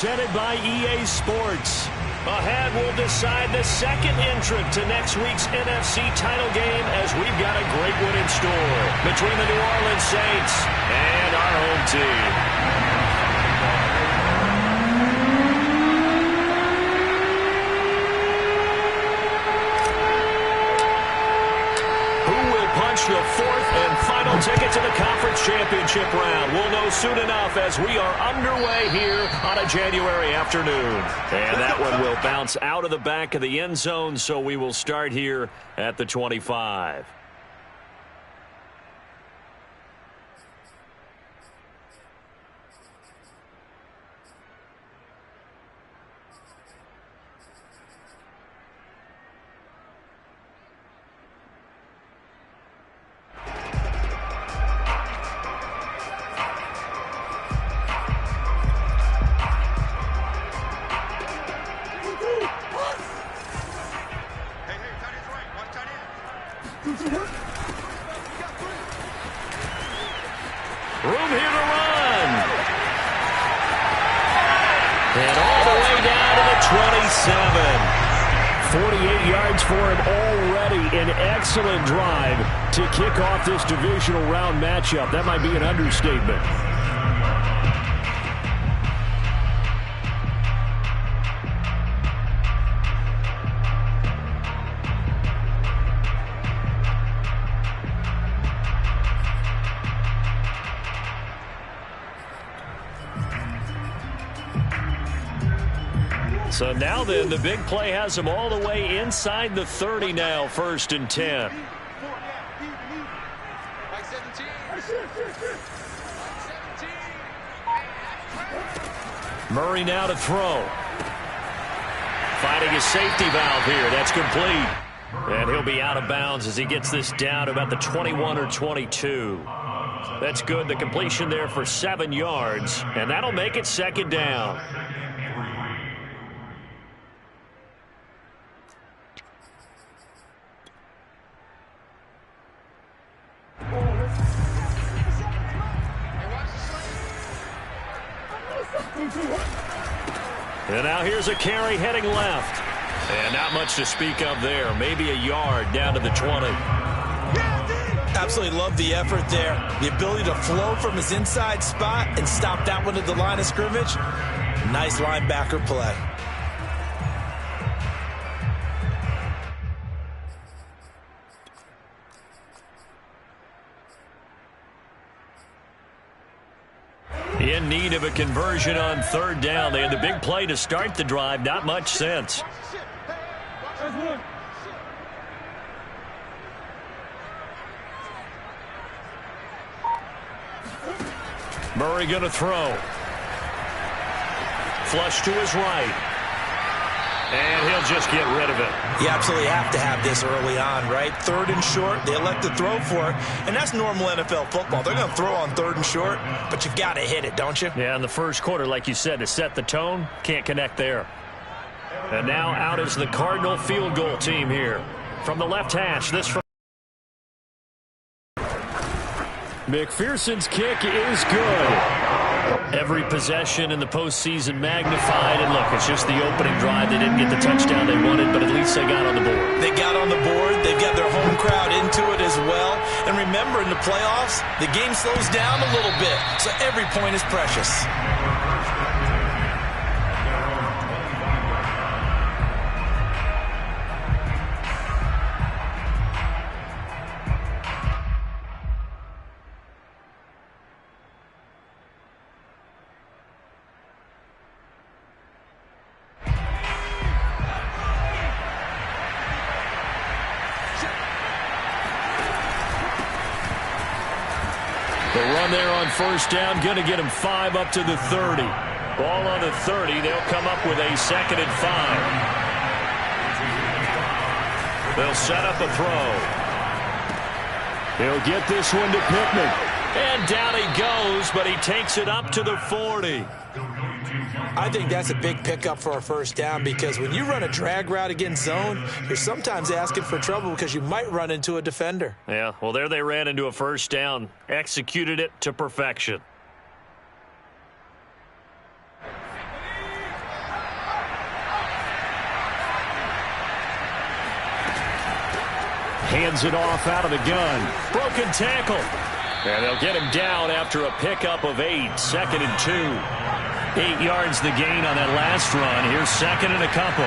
Presented by EA Sports. Ahead, we'll decide the second entrant to next week's NFC title game as we've got a great one in store between the New Orleans Saints and our home team. The fourth and final ticket to the conference championship round. We'll know soon enough as we are underway here on a January afternoon. And that one will bounce out of the back of the end zone, so we will start here at the 25. Room here to run. And all the way down to the 27. 48 yards for him already. An excellent drive to kick off this divisional round matchup. That might be an understatement. So now then, the big play has him all the way inside the 30 now, 1st and 10. Murray now to throw. Finding his safety valve here. That's complete. And he'll be out of bounds as he gets this down to about the 21 or 22. That's good. The completion there for 7 yards. And that'll make it 2nd down. And now here's a carry heading left. And not much to speak of there. Maybe a yard down to the 20. Absolutely love the effort there. The ability to flow from his inside spot and stop that one at the line of scrimmage. Nice linebacker play. In need of a conversion on 3rd down. They had the big play to start the drive. Not much sense. Murray going to throw. Flush to his right. And he'll just get rid of it. You absolutely have to have this early on, right? 3rd and short, they elect to throw for it, and that's normal NFL football. They're going to throw on 3rd and short, but you've got to hit it, don't you? Yeah, in the first quarter, like you said, to set the tone, can't connect there. And now out is the Cardinal field goal team here. From the left hash, this from McPherson's kick is good. Every possession in the postseason magnified. And look, it's just the opening drive. They didn't get the touchdown they wanted, but at least they got on the board. They got on the board. They've got their home crowd into it as well. And remember, in the playoffs, the game slows down a little bit, so every point is precious. The run there on 1st down, going to get him 5 up to the 30. Ball on the 30. They'll come up with a 2nd and 5. They'll set up a throw. He'll get this one to Pittman. And down he goes, but he takes it up to the 40. I think that's a big pickup for a 1st down, because when you run a drag route against zone, you're sometimes asking for trouble because you might run into a defender. Yeah, well, there they ran into a 1st down. Executed it to perfection. Hands it off out of the gun. Broken tackle. And they'll get him down after a pickup of 8. 2nd and 2. 8 yards the gain on that last run. Here's 2nd and a couple.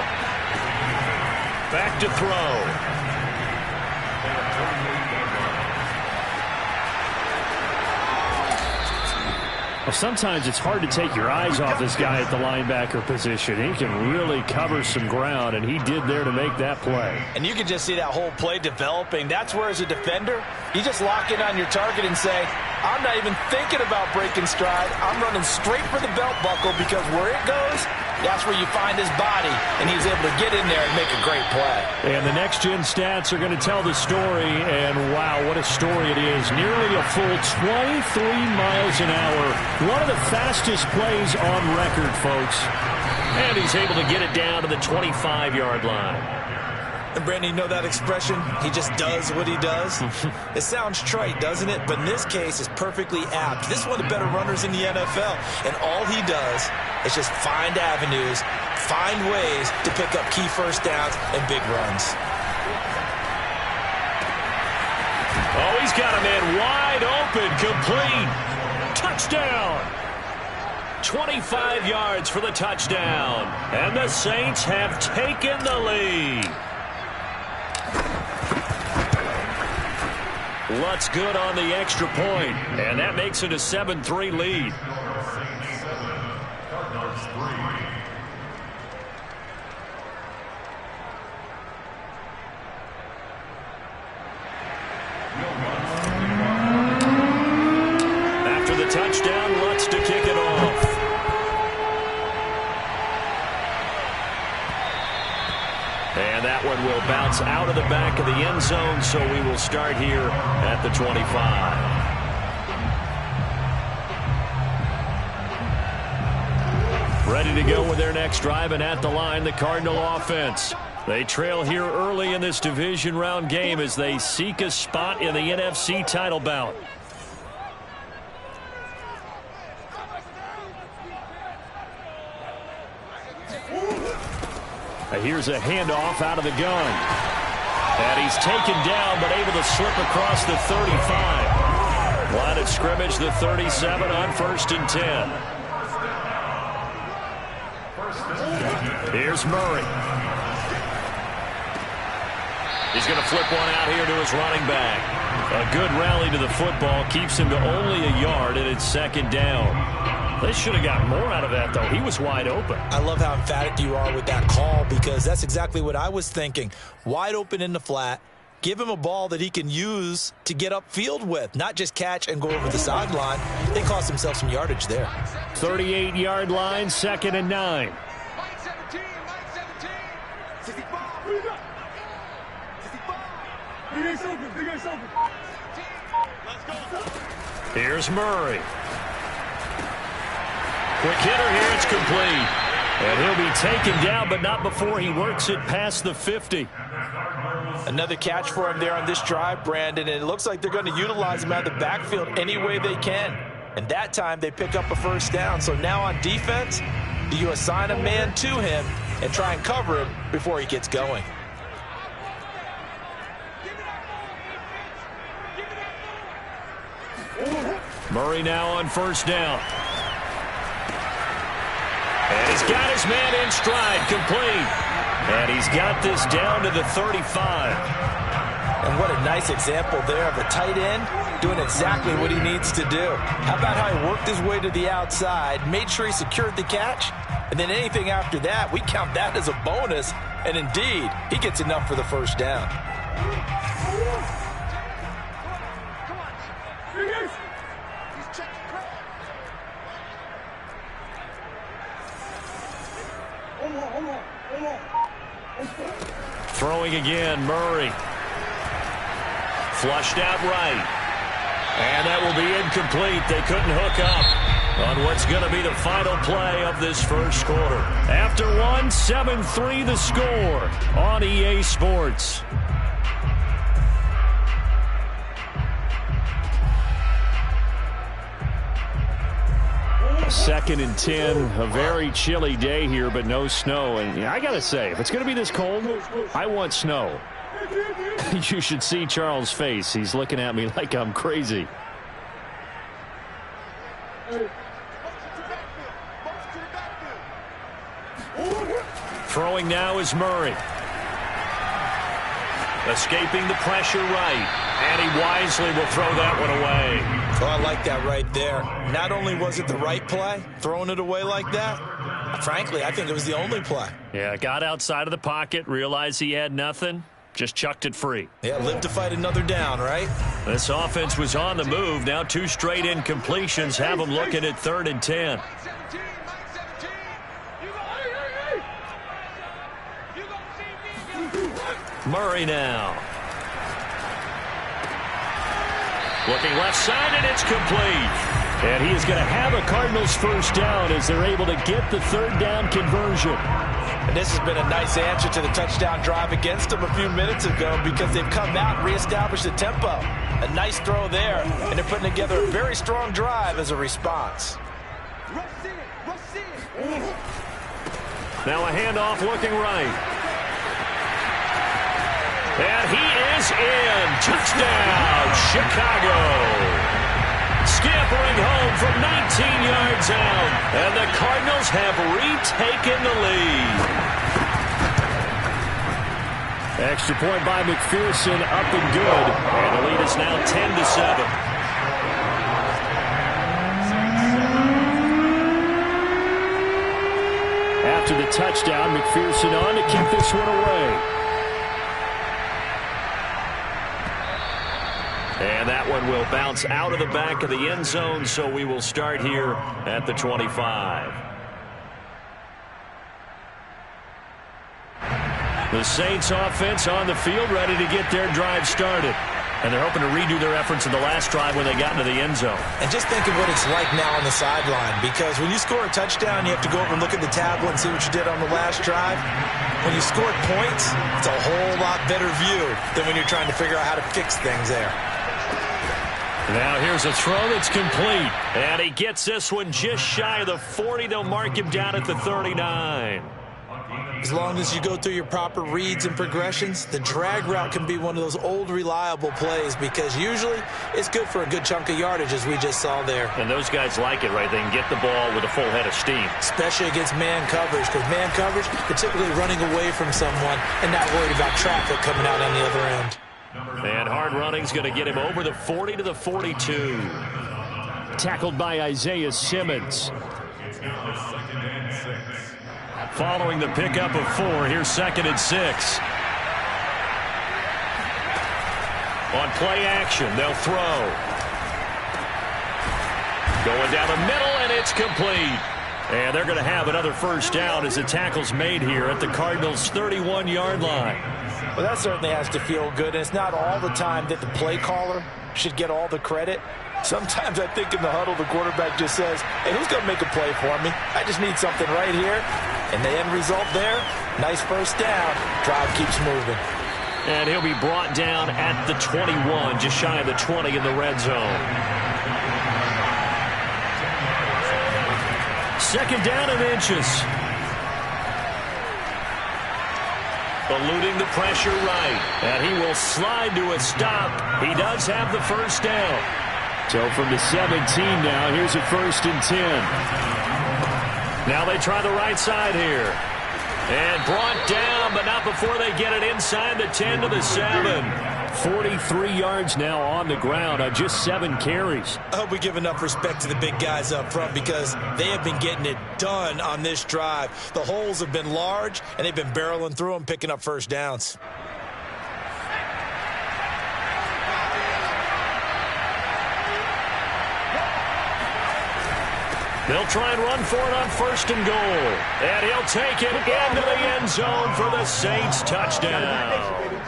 Back to throw. Well, sometimes it's hard to take your eyes off this guy at the linebacker position. He can really cover some ground, and he did there to make that play. And you can just see that whole play developing. That's where, as a defender, you just lock in on your target and say, I'm not even thinking about breaking stride. I'm running straight for the belt buckle, because where it goes, that's where you find his body, and he's able to get in there and make a great play. And the next-gen stats are going to tell the story, and wow, what a story it is. Nearly a full 23 miles an hour. One of the fastest plays on record, folks. And he's able to get it down to the 25-yard line. And Brandon, you know that expression? He just does what he does? It sounds trite, doesn't it? But in this case, it's perfectly apt. This is one of the better runners in the NFL. And all he does is just find avenues, find ways to pick up key first downs and big runs. Oh, he's got a man wide open, complete. Touchdown. 25 yards for the touchdown. And the Saints have taken the lead. Lutz good on the extra point, and that makes it a 7-3 lead. After the touchdown, Lutz to kick it off. And that one will bounce out of the back of the end zone, so we will start here at the 25. Ready to go with their next drive, and at the line, the Cardinal offense. They trail here early in this division round game as they seek a spot in the NFC title bout. Here's a handoff out of the gun. And he's taken down, but able to slip across the 35. Line of scrimmage, the 37 on 1st and 10. Here's Murray. He's going to flip one out here to his running back. A good rally to the football keeps him to only a yard, and it's 2nd down. They should have got more out of that, though. He was wide open. I love how emphatic you are with that call, because that's exactly what I was thinking. Wide open in the flat. Give him a ball that he can use to get upfield with, not just catch and go over the sideline. They cost themselves some yardage there. 38-yard line, 2nd and 9. Here's Murray. Quick hitter here, it's complete. And he'll be taken down, but not before he works it past the 50. Another catch for him there on this drive, Brandon, and it looks like they're going to utilize him out of the backfield any way they can. And that time they pick up a 1st down. So now on defense, do you assign a man to him and try and cover him before he gets going? Murray now on 1st down. And he's got his man in stride, complete. And he's got this down to the 35. And what a nice example there of a tight end doing exactly what he needs to do. How about how he worked his way to the outside, made sure he secured the catch, and then anything after that, we count that as a bonus. And indeed, he gets enough for the 1st down. Throwing again, Murray. Flushed out right. And that will be incomplete. They couldn't hook up on what's going to be the final play of this 1st quarter. After one, 7-3 the score on EA Sports. 2nd and 10, a very chilly day here, but no snow. And I got to say, if it's going to be this cold, I want snow. You should see Charles' face. He's looking at me like I'm crazy. Throwing now is Murray. Escaping the pressure right. And he wisely will throw that one away. Oh, I like that right there. Not only was it the right play, throwing it away like that, frankly, I think it was the only play. Yeah, got outside of the pocket, realized he had nothing, just chucked it free. Yeah, live to fight another down, right? This offense was on the move. Now 2 straight incompletions have them looking at 3rd and 10. Murray now. Looking left side, and it's complete. And he is going to have a Cardinals first down as they're able to get the 3rd down conversion. And this has been a nice answer to the touchdown drive against them a few minutes ago because they've come out and reestablished the tempo. A nice throw there, and they're putting together a very strong drive as a response. Now a handoff looking right. And he is in. Touchdown, Chicago. Scampering home from 19 yards out. And the Cardinals have retaken the lead. Extra point by McPherson, up and good. And the lead is now 10-7. After the touchdown, McPherson on to keep this one away. And that one will bounce out of the back of the end zone, so we will start here at the 25. The Saints offense on the field, ready to get their drive started. And they're hoping to redo their efforts in the last drive when they got into the end zone. And just think of what it's like now on the sideline, because when you score a touchdown, you have to go over and look at the tablet and see what you did on the last drive. When you scored points, it's a whole lot better view than when you're trying to figure out how to fix things there. Now here's a throw that's complete. And he gets this one just shy of the 40. They'll mark him down at the 39. As long as you go through your proper reads and progressions, the drag route can be one of those old reliable plays because usually it's good for a good chunk of yardage as we just saw there. And those guys like it, right? They can get the ball with a full head of steam. Especially against man coverage, because man coverage, particularly running away from someone and not worried about traffic coming out on the other end. And hard running's going to get him over the 40 to the 42. Tackled by Isaiah Simmons. Following the pickup of 4, here's 2nd and 6. On play action, they'll throw. Going down the middle, and it's complete. And they're going to have another first down as the tackle's made here at the Cardinals' 31-yard line. Well, that certainly has to feel good, and it's not all the time that the play caller should get all the credit. Sometimes I think in the huddle, the quarterback just says, hey, who's going to make a play for me? I just need something right here. And the end result there, nice first down. Drive keeps moving. And he'll be brought down at the 21, just shy of the 20 in the red zone. 2nd down and inches. Eluding the pressure right. And he will slide to a stop. He does have the first down. So from the 17 now, here's a 1st and 10. Now they try the right side here. And brought down, but not before they get it inside the 10 to the 7. 43 yards now on the ground on just 7 carries. I hope we give enough respect to the big guys up front because they have been getting it done on this drive. The holes have been large, and they've been barreling through them, picking up first downs. They'll try and run for it on 1st and goal. And he'll take it into the end zone for the Saints touchdown.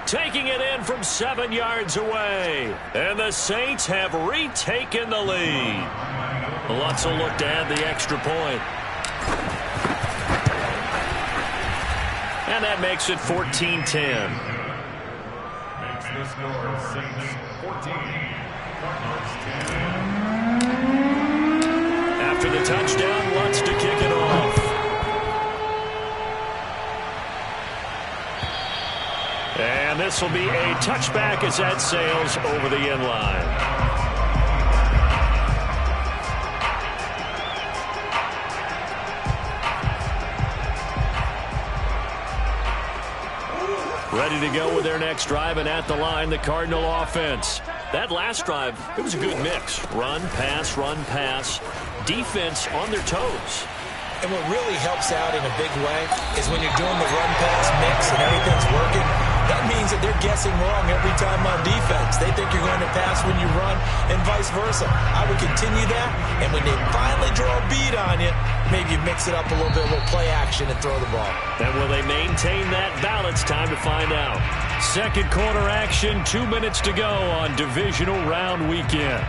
Taking it in from 7 yards away. And the Saints have retaken the lead. Lutz will look to add the extra point. And that makes it 14-10. Makes the score Saints 14, Cardinals 10. After the touchdown, Lutz to kick it off. And And this will be a touchback as that sails over the end line. Ready to go with their next drive, and at the line, the Cardinal offense. That last drive, it was a good mix. Run, pass, defense on their toes. And what really helps out in a big way is when you're doing the run-pass mix and everything's working, that means that they're guessing wrong every time on defense. They think you're going to pass when you run and vice versa. I would continue that, and when they finally draw a bead on you, maybe you mix it up a little bit, a little play action, and throw the ball. And will they maintain that balance? Time to find out. Second quarter action, 2 minutes to go on divisional round weekend.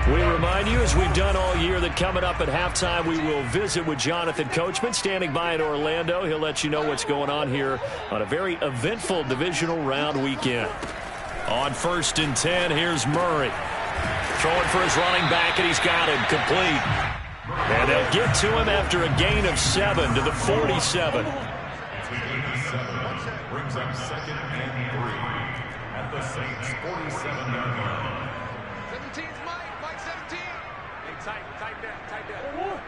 We remind you, as we've done all year, that coming up at halftime, we will visit with Jonathan Coachman, standing by in Orlando. He'll let you know what's going on here on a very eventful divisional round weekend. On 1st and 10, here's Murray. Throwing for his running back, and he's got him complete. And they'll get to him after a gain of 7 to the 47. Brings up 2nd and 3 at the Saints' 47-yard line. 17's Mike 17. Hey, tight that. Mike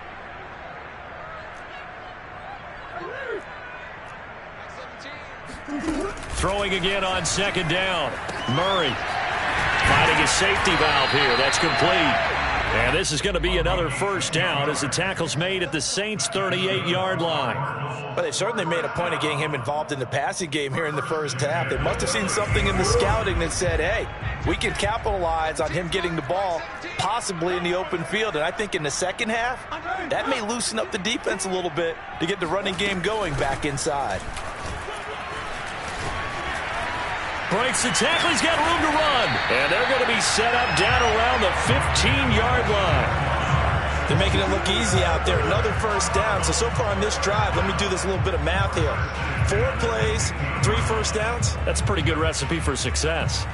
17. Throwing again on 2nd down. Murray finding his safety valve here. That's complete. And this is going to be another 1st down as the tackle's made at the Saints' 38-yard line. Well, they've certainly made a point of getting him involved in the passing game here in the first half. They must have seen something in the scouting that said, hey, we can capitalize on him getting the ball possibly in the open field. And I think in the second half, that may loosen up the defense a little bit to get the running game going back inside. Breaks the tackle. He's got room to run. And they're going to be set up down around the 15-yard line. They're making it look easy out there. Another 1st down. So far on this drive, let me do this little bit of math here. 4 plays, 3 1st downs. That's a pretty good recipe for success.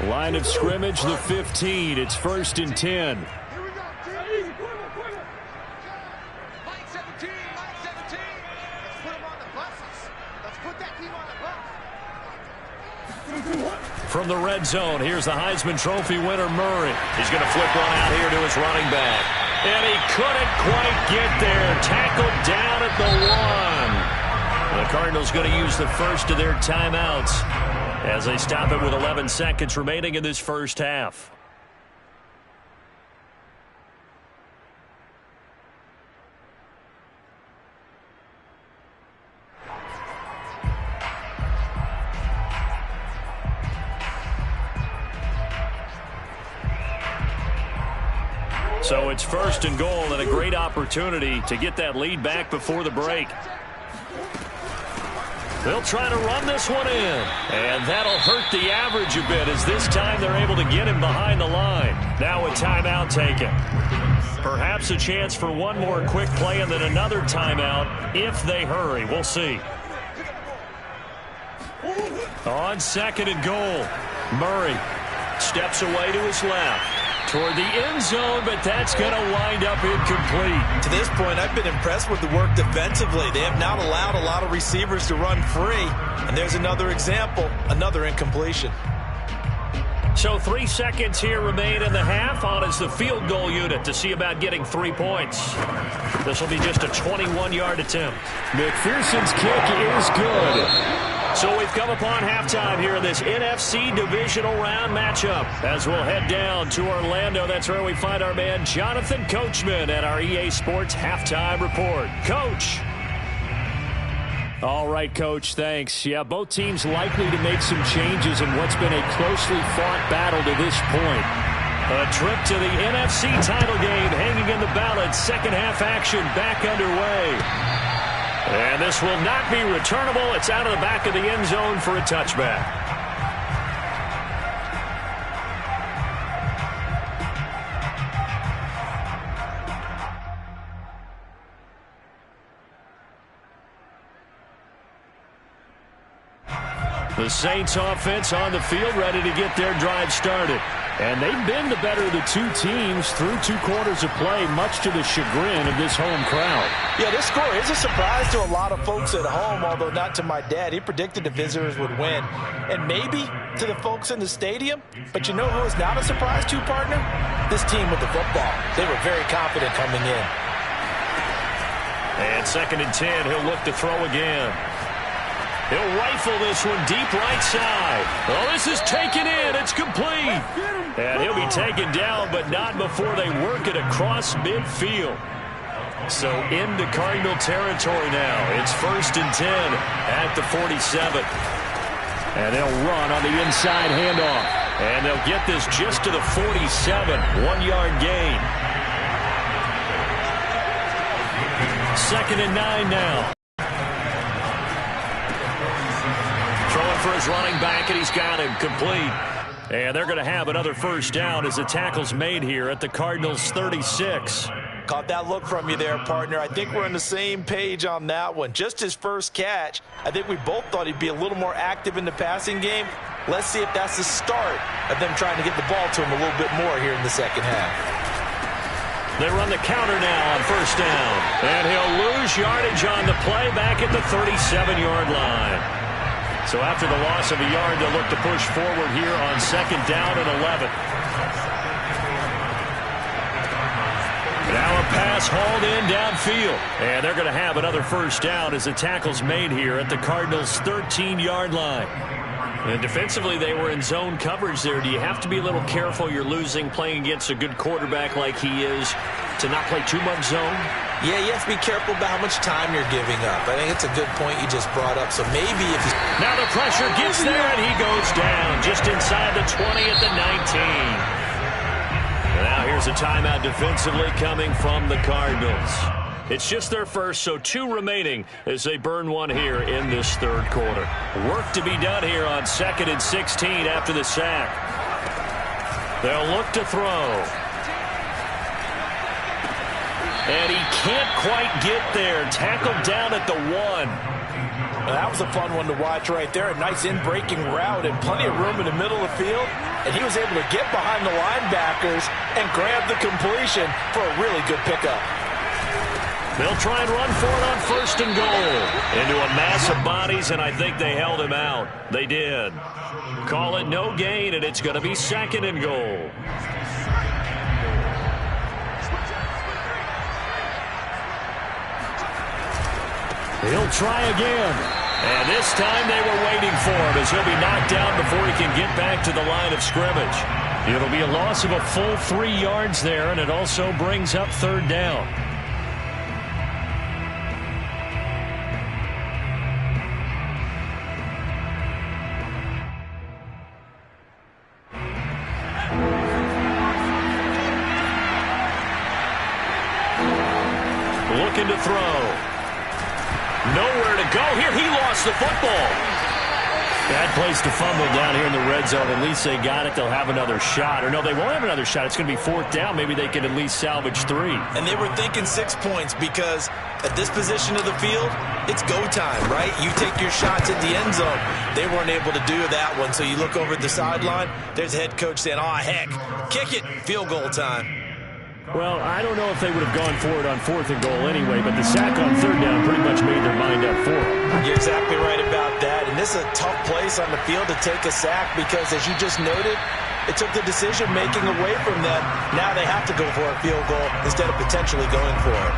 Line of scrimmage, the 15. It's 1st and 10. From the red zone, here's the Heisman Trophy winner, Murray. He's going to flip one out here to his running back. And he couldn't quite get there. Tackled down at the 1. The Cardinals going to use the first of their timeouts as they stop it with 11 seconds remaining in this first half. So it's 1st and goal, and a great opportunity to get that lead back before the break. They'll try to run this one in, and that'll hurt the average a bit as this time they're able to get him behind the line. Now a timeout taken. Perhaps a chance for one more quick play and then another timeout if they hurry. We'll see. On 2nd and goal, Murray steps away to his left. Toward the end zone, but that's going to wind up incomplete. To this point, I've been impressed with the work defensively. They have not allowed a lot of receivers to run free. And there's another example, another incompletion. So 3 seconds here remain in the half. On is the field goal unit to see about getting 3 points. This will be just a 21-yard attempt. McPherson's kick is good. So we've come upon halftime here in this NFC divisional round matchup. As we'll head down to Orlando, that's where we find our man Jonathan Coachman at our EA Sports Halftime Report. Coach. All right, Coach, thanks. Yeah, both teams likely to make some changes in what's been a closely fought battle to this point. A trip to the NFC title game hanging in the balance. Second half action back underway. And this will not be returnable. It's out of the back of the end zone for a touchback. The Saints offense on the field, ready to get their drive started. And they've been the better of the two teams through 2 quarters of play, much to the chagrin of this home crowd. Yeah, this score is a surprise to a lot of folks at home, although not to my dad. He predicted the visitors would win. And maybe to the folks in the stadium. But you know who is not a surprise to, partner? This team with the football. They were very confident coming in. And 2nd and 10, he'll look to throw again. He'll rifle this one deep right side. Oh, this is taken in. It's complete. And he'll be taken down, but not before they work it across midfield. So into Cardinal territory now. It's 1st and 10 at the 47. And they'll run on the inside handoff. And they'll get this just to the 47. 1-yard gain. 2nd and 9 now. Throwing for his running back, and he's got him complete. And they're going to have another 1st down as the tackle's made here at the Cardinals' 36. Caught that look from you there, partner. I think we're on the same page on that one. Just his first catch. I think we both thought he'd be a little more active in the passing game. Let's see if that's the start of them trying to get the ball to him a little bit more here in the second half. They run the counter now on 1st down. And he'll lose yardage on the play back at the 37-yard line. So after the loss of a yard, they'll look to push forward here on 2nd down and 11. Now a pass hauled in downfield. And they're going to have another 1st down as the tackle's made here at the Cardinals' 13-yard line. And defensively, they were in zone coverage there. Do you have to be a little careful? You're losing playing against a good quarterback like he is to not play too much zone? Yeah, you have to be careful about how much time you're giving up. I think it's a good point you just brought up. So maybe if he's... Now the pressure gets there, and he goes down just inside the 20 at the 19. And now here's a timeout defensively coming from the Cardinals. It's just their first, so 2 remaining as they burn one here in this 3rd quarter. Work to be done here on 2nd and 16 after the sack. They'll look to throw. And he can't quite get there. Tackled down at the 1. Well, that was a fun one to watch right there. A nice in-breaking route and plenty of room in the middle of the field. And he was able to get behind the linebackers and grab the completion for a really good pickup. They'll try and run for it on 1st and goal. Into a mass of bodies, and I think they held him out. They did. Call it no gain, and it's going to be 2nd and goal. He'll try again. And this time they were waiting for him as he'll be knocked down before he can get back to the line of scrimmage. It'll be a loss of a full 3 yards there, and it also brings up 3rd down. Looking to throw. Nowhere to go here. He lost the football. Bad place to fumble down here in the red zone. At least they got it. They'll have another shot. Or no, they won't have another shot. It's going to be 4th down. Maybe they can at least salvage 3. And they were thinking 6 points because at this position of the field, it's go time, right? You take your shots at the end zone. They weren't able to do that one. So you look over at the sideline. There's the head coach saying, oh, heck, kick it. Field goal time. Well, I don't know if they would have gone for it on 4th and goal anyway, but the sack on 3rd down pretty much made their mind up for them. You're exactly right about that. And this is a tough place on the field to take a sack because, as you just noted, it took the decision-making away from them. Now they have to go for a field goal instead of potentially going for it.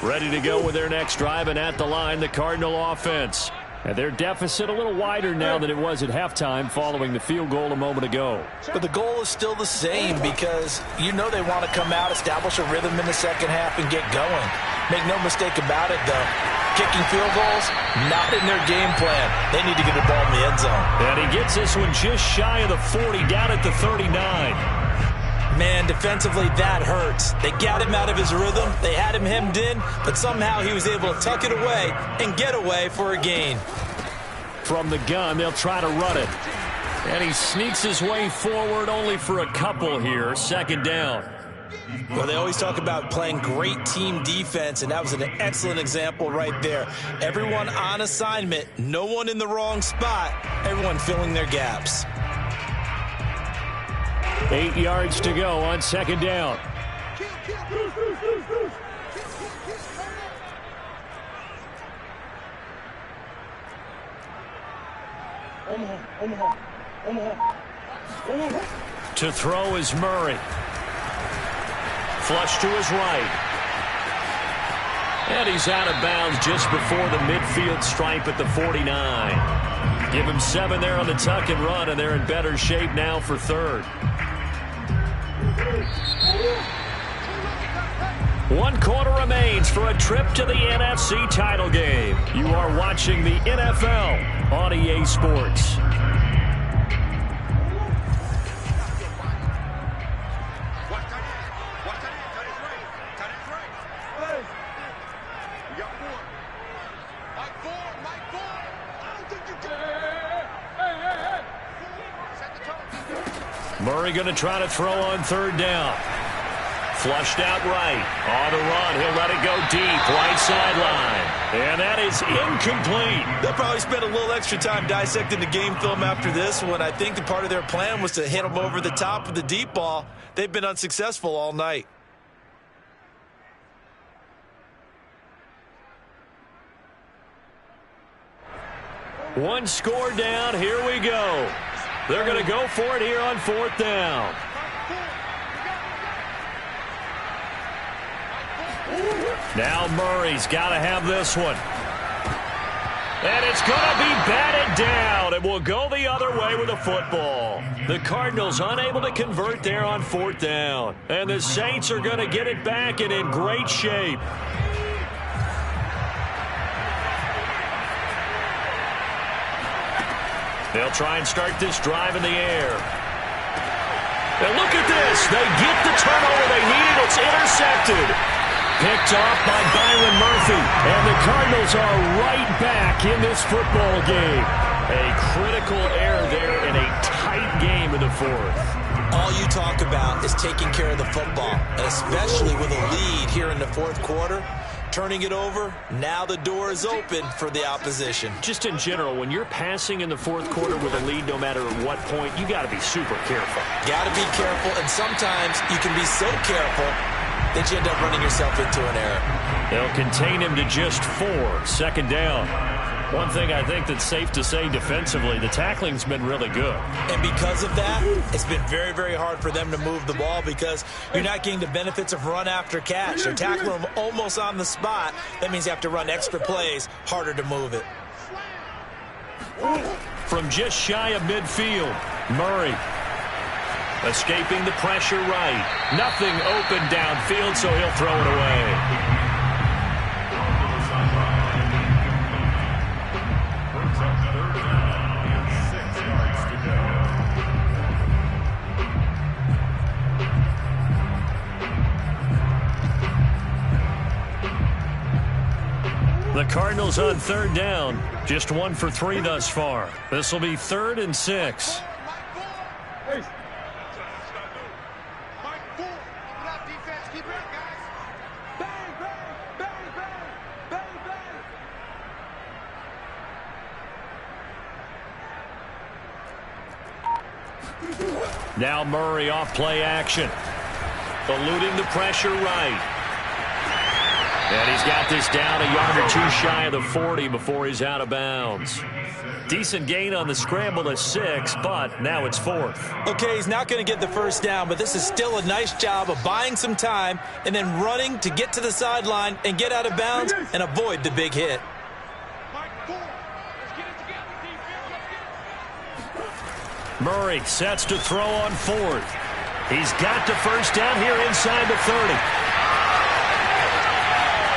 Ready to go with their next drive, and at the line, the Cardinal offense. And their deficit a little wider now than it was at halftime following the field goal a moment ago. But the goal is still the same because you know they want to come out, establish a rhythm in the second half, and get going. Make no mistake about it, though. Kicking field goals, not in their game plan. They need to get the ball in the end zone. And he gets this one just shy of the 40, down at the 39. Man, defensively, that hurts. They got him out of his rhythm. They had him hemmed in, but somehow he was able to tuck it away and get away for a gain. From the gun, they'll try to run it. And he sneaks his way forward only for a couple here. Second down. Well, they always talk about playing great team defense, and that was an excellent example right there. Everyone on assignment, no one in the wrong spot, everyone filling their gaps. 8 yards to go on second down. To throw is Murray. Flush to his right. And he's out of bounds just before the midfield stripe at the 49. Give him 7 there on the tuck and run, and they're in better shape now for third. 1 quarter remains for a trip to the NFC title game. You are watching the NFL on EA Sports. Murray going to try to throw on third down. Flushed out right. On the run. He'll let it go deep. Right sideline. And that is incomplete. They'll probably spend a little extra time dissecting the game film after this one. I think the part of their plan was to hit him over the top of the deep ball. They've been unsuccessful all night. One score down. Here we go. They're going to go for it here on fourth down. Now Murray's got to have this one. And it's going to be batted down. It will go the other way with the football. The Cardinals unable to convert there on fourth down. And the Saints are going to get it back and in great shape. They'll try and start this drive in the air. And look at this. They get the turnover they needed. It's intercepted. Picked off by Byron Murphy. And the Cardinals are right back in this football game. A critical error there in a tight game in the fourth. All you talk about is taking care of the football, and especially with a lead here in the fourth quarter. Turning it over, now the door is open for the opposition. Just in general, when you're passing in the fourth quarter with a lead, no matter at what point, you got to be super careful. Got to be careful, and sometimes you can be so careful that you end up running yourself into an error. They'll contain him to just 4. Second down. One thing I think that's safe to say defensively, the tackling's been really good. And because of that, it's been very, very hard for them to move the ball because you're not getting the benefits of run after catch. They're tackling them almost on the spot. That means you have to run extra plays, harder to move it. From just shy of midfield, Murray escaping the pressure right. Nothing open downfield, so he'll throw it away. The Cardinals on third down. Just 1 for 3 thus far. This will be 3rd and 6. Now Murray off play action. Eluding the pressure right. And he's got this down a yard or 2 shy of the 40 before he's out of bounds. Decent gain on the scramble to 6, but now it's 4th. Okay, he's not going to get the first down, but this is still a nice job of buying some time and then running to get to the sideline and get out of bounds and avoid the big hit. Murray sets to throw on 4th. He's got the first down here inside the 30.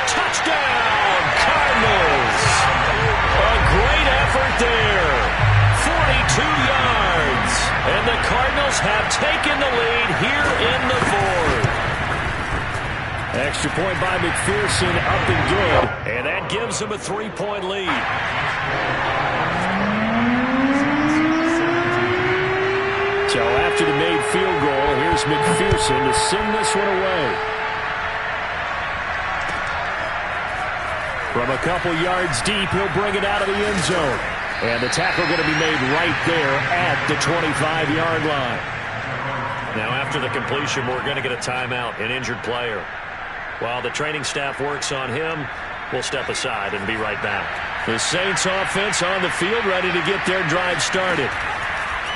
Touchdown, Cardinals! A great effort there. 42 yards. And the Cardinals have taken the lead here in the 4th. Extra point by McPherson, up and good. And that gives them a 3-point lead. So after the made field goal, here's McPherson to send this one away. From a couple yards deep, he'll bring it out of the end zone. And the tackle going to be made right there at the 25-yard line. Now after the completion, we're going to get a timeout, an injured player. While the training staff works on him, we'll step aside and be right back. The Saints offense on the field, ready to get their drive started.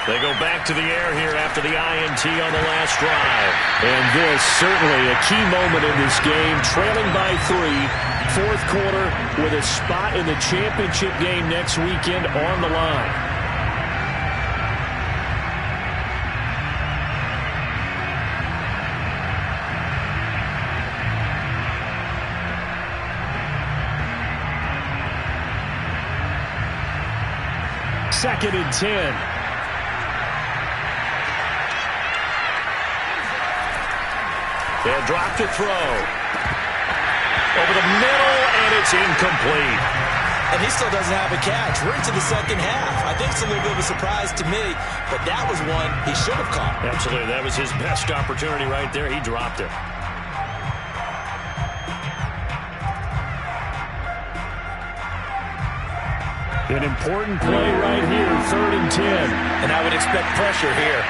They go back to the air here after the INT on the last drive. And this certainly a key moment in this game, trailing by 3, fourth quarter, with a spot in the championship game next weekend on the line. Second and 10. They'll drop to throw. Over the middle, and it's incomplete. And he still doesn't have a catch. We're into the second half. I think it's a little bit of a surprise to me, but that was one he should have caught. Absolutely. That was his best opportunity right there. He dropped it. An important play right here, third and 10. And I would expect pressure here.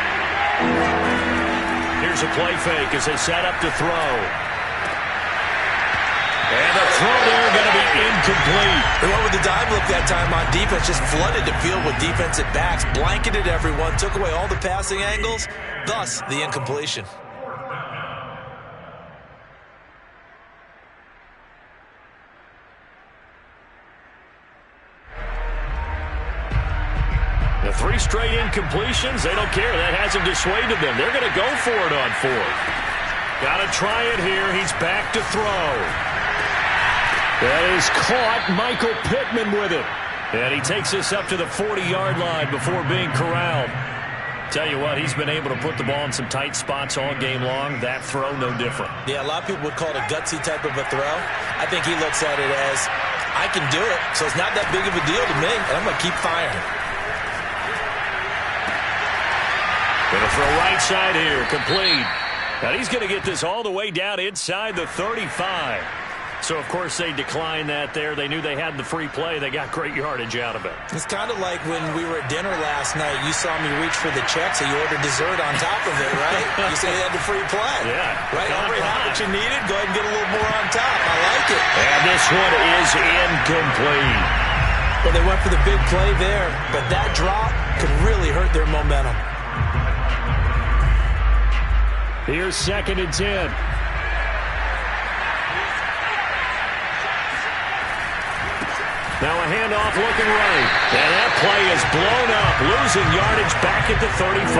Here's a play fake as they set up to throw. And the throw there going to be incomplete. They went with the dive look that time on defense, just flooded the field with defensive backs, blanketed everyone, took away all the passing angles, thus the incompletion. The 3 straight incompletions, they don't care. That hasn't dissuaded them. They're going to go for it on 4th. Got to try it here. He's back to throw. That is caught. Michael Pittman with it. And he takes this up to the 40-yard line before being corralled. Tell you what, he's been able to put the ball in some tight spots all game long. That throw, no different. Yeah, a lot of people would call it a gutsy type of a throw. I think he looks at it as, I can do it, so it's not that big of a deal to me, and I'm going to keep firing. Going to throw right side here, complete. Now he's going to get this all the way down inside the 35. So, of course, they declined that there. They knew they had the free play. They got great yardage out of it. It's kind of like when we were at dinner last night. You saw me reach for the check, so you ordered dessert on top of it, right? You said you had the free play. Yeah. Right? Already had what you needed. Go ahead and get a little more on top. I like it. And this one is incomplete. Well, they went for the big play there, but that drop could really hurt their momentum. Here's second and 10. Now a handoff looking right. And that play is blown up, losing yardage back at the 35.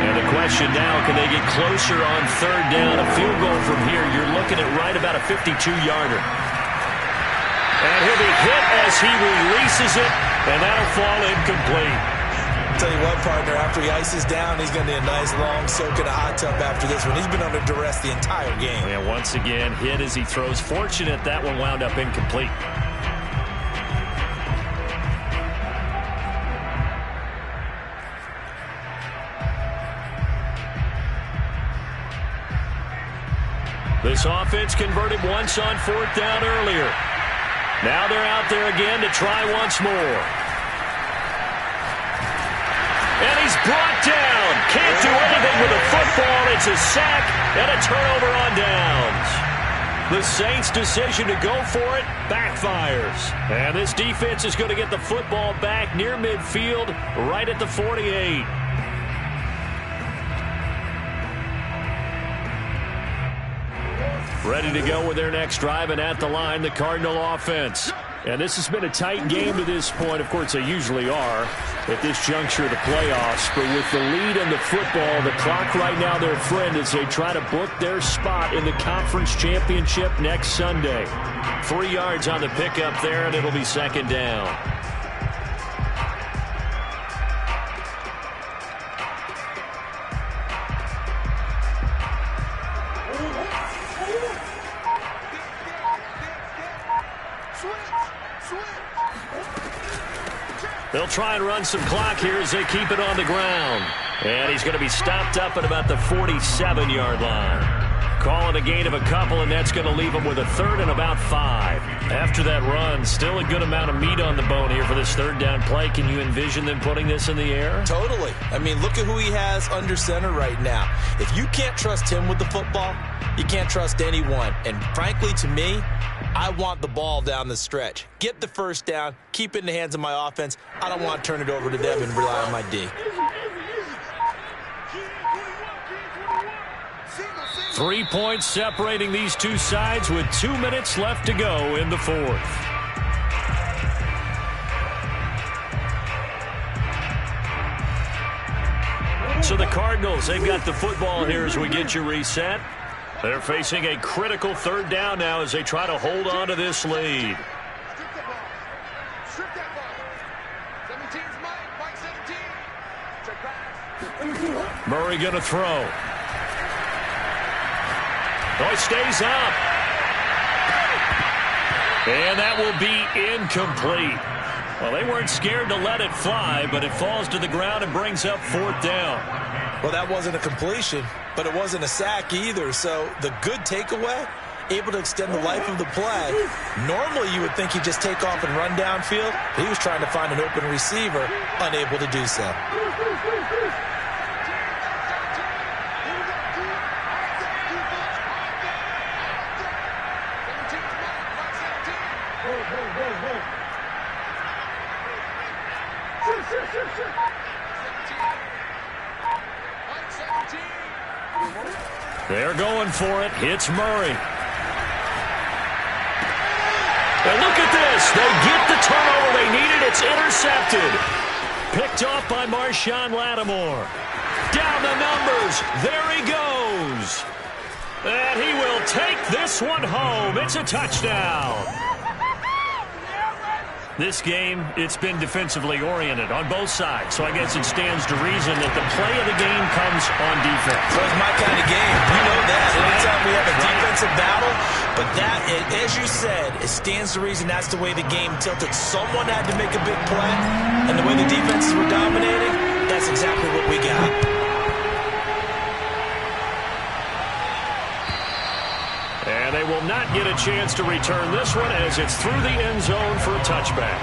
And the question now, can they get closer on third down? A field goal from here, you're looking at right about a 52-yarder. And he'll be hit as he releases it, and that'll fall incomplete. Tell you what, partner, after he ices down, he's going to need a nice long soak in a hot tub after this one. He's been under duress the entire game. And once again, hit as he throws. Fortunate that one wound up incomplete. This offense converted once on fourth down earlier. Now they're out there again to try once more. And he's brought down. Can't do anything with the football. It's a sack and a turnover on downs. The Saints' decision to go for it backfires. And this defense is going to get the football back near midfield, right at the 48. Ready to go with their next drive, and at the line, the Cardinal offense. And this has been a tight game to this point. Of course, they usually are at this juncture of the playoffs. But with the lead in the football, the clock right now their friend as they try to book their spot in the conference championship next Sunday. 3 yards on the pickup there, and it'll be second down. They'll try and run some clock here as they keep it on the ground. And he's going to be stopped up at about the 47-yard line. Call it a gain of a couple, and that's going to leave him with a third and about 5. After that run, still a good amount of meat on the bone here for this third down play. Can you envision them putting this in the air? Totally. I mean, look at who he has under center right now. If you can't trust him with the football, you can't trust anyone. And frankly, to me, I want the ball down the stretch. Get the first down, keep it in the hands of my offense. I don't want to turn it over to them and rely on my D. 3 points separating these two sides with 2 minutes left to go in the fourth. So the Cardinals, they've got the football here as we get you reset. They're facing a critical third down now as they try to hold on to this lead. Strip that ball. 17's Mike 17. Check pass. Murray going to throw. Oh, he stays up. And that will be incomplete. Well, they weren't scared to let it fly, but it falls to the ground and brings up fourth down. Well, that wasn't a completion, but it wasn't a sack either. So the good takeaway, able to extend the life of the play. Normally, you would think he'd just take off and run downfield. But he was trying to find an open receiver, unable to do so. They're going for it. It's Murray. And look at this. They get the turnover they needed. It's intercepted. Picked off by Marshawn Lattimore. Down the numbers. There he goes. And he will take this one home. It's a touchdown. This game, it's been defensively oriented on both sides, so I guess it stands to reason that the play of the game comes on defense. So it's my kind of game. You know that. Anytime we have a defensive battle, but that, as you said, it stands to reason that's the way the game tilted. Someone had to make a big play, and the way the defenses were dominating, that's exactly what we got. And they will not get a chance to return this one as it's through the end zone for a touchback.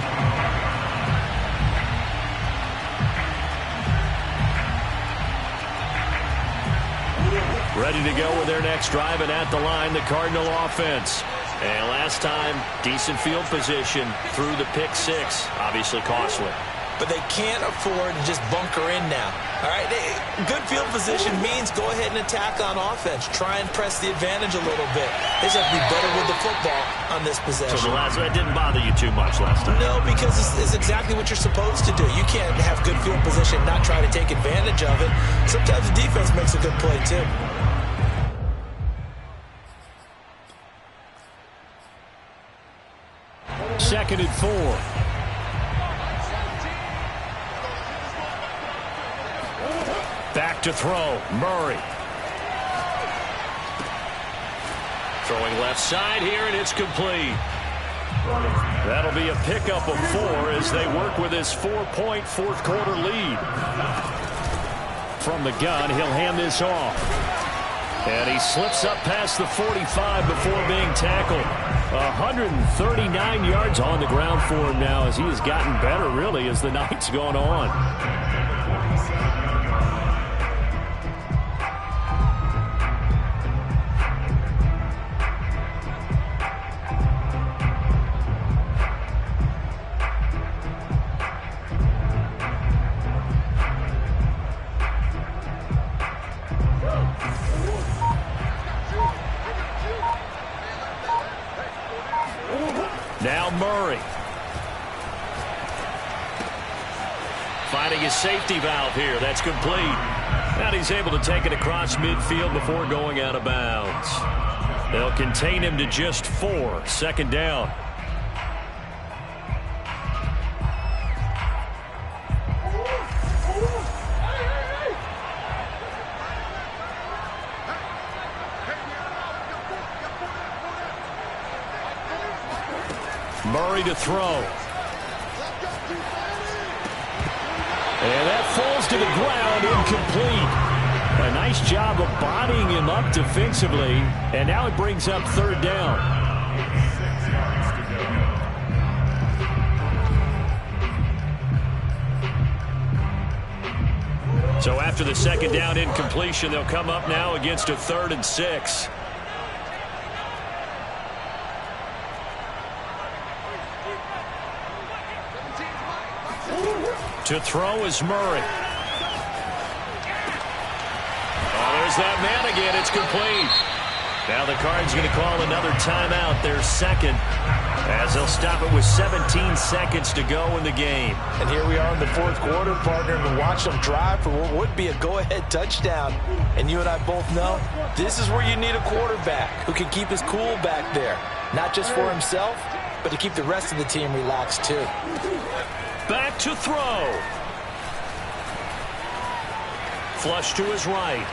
Ready to go with their next drive, and at the line, the Cardinal offense. And last time, decent field position through the pick six. Obviously costly. But they can't afford to just bunker in now. All right, good field position means go ahead and attack on offense. Try and press the advantage a little bit. They just have to be better with the football on this possession. So that didn't bother you too much last time? No, because it's exactly what you're supposed to do. You can't have good field position and not try to take advantage of it. Sometimes the defense makes a good play, too. Second and 4. Back to throw. Murray. Throwing left side here, and it's complete. That'll be a pickup of 4 as they work with his 4-point fourth quarter lead. From the gun, he'll hand this off. And he slips up past the 45 before being tackled. 139 yards on the ground for him now as he has gotten better, really, as the night's gone on. Now Murray. Finding his safety valve here. That's complete. And he's able to take it across midfield before going out of bounds. They'll contain him to just 4. Second down. Murray to throw. And that falls to the ground, incomplete. A nice job of bodying him up defensively, and now it brings up third down. 6 yards to go. So after the second down incompletion, they'll come up now against a 3rd and 6. To throw is Murray. Oh, there's that man again. It's complete. Now the Cards going to call another timeout, their second, as they'll stop it with 17 seconds to go in the game. And here we are in the 4th quarter, partner, and watch them drive for what would be a go-ahead touchdown. And you and I both know this is where you need a quarterback who can keep his cool back there, not just for himself, but to keep the rest of the team relaxed too. Back to throw. Flush to his right.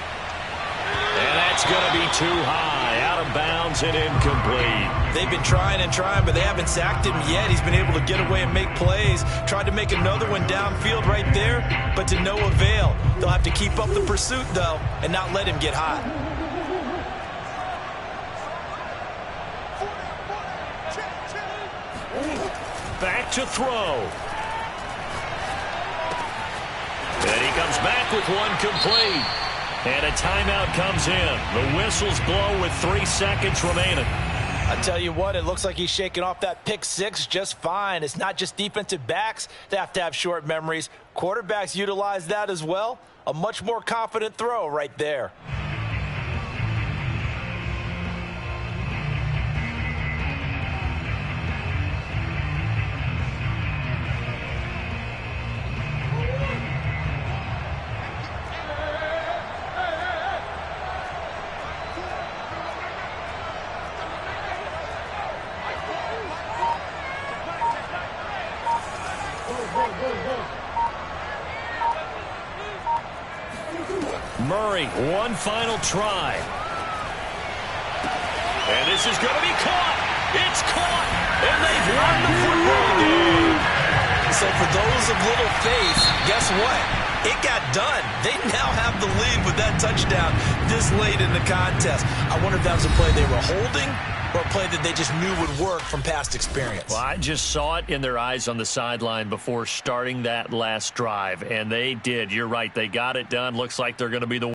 And that's going to be too high, out of bounds and incomplete. They've been trying and trying, but they haven't sacked him yet. He's been able to get away and make plays. Tried to make another one downfield right there, but to no avail. They'll have to keep up the pursuit, though, and not let him get hot. Back to throw. And he comes back with one complete. And a timeout comes in. The whistles blow with 3 seconds remaining. I tell you what, it looks like he's shaking off that pick 6 just fine. It's not just defensive backs that have to have short memories. Quarterbacks utilize that as well. A much more confident throw right there. Murray, one final try. And this is going to be caught. It's caught. And they've won the football game. So for those of little faith, guess what? It got done. They now have the lead with that touchdown this late in the contest. I wonder if that was a play they were holding or a play that they just knew would work from past experience. Well, I just saw it in their eyes on the sideline before starting that last drive, and they did. You're right. They got it done. Looks like they're going to be the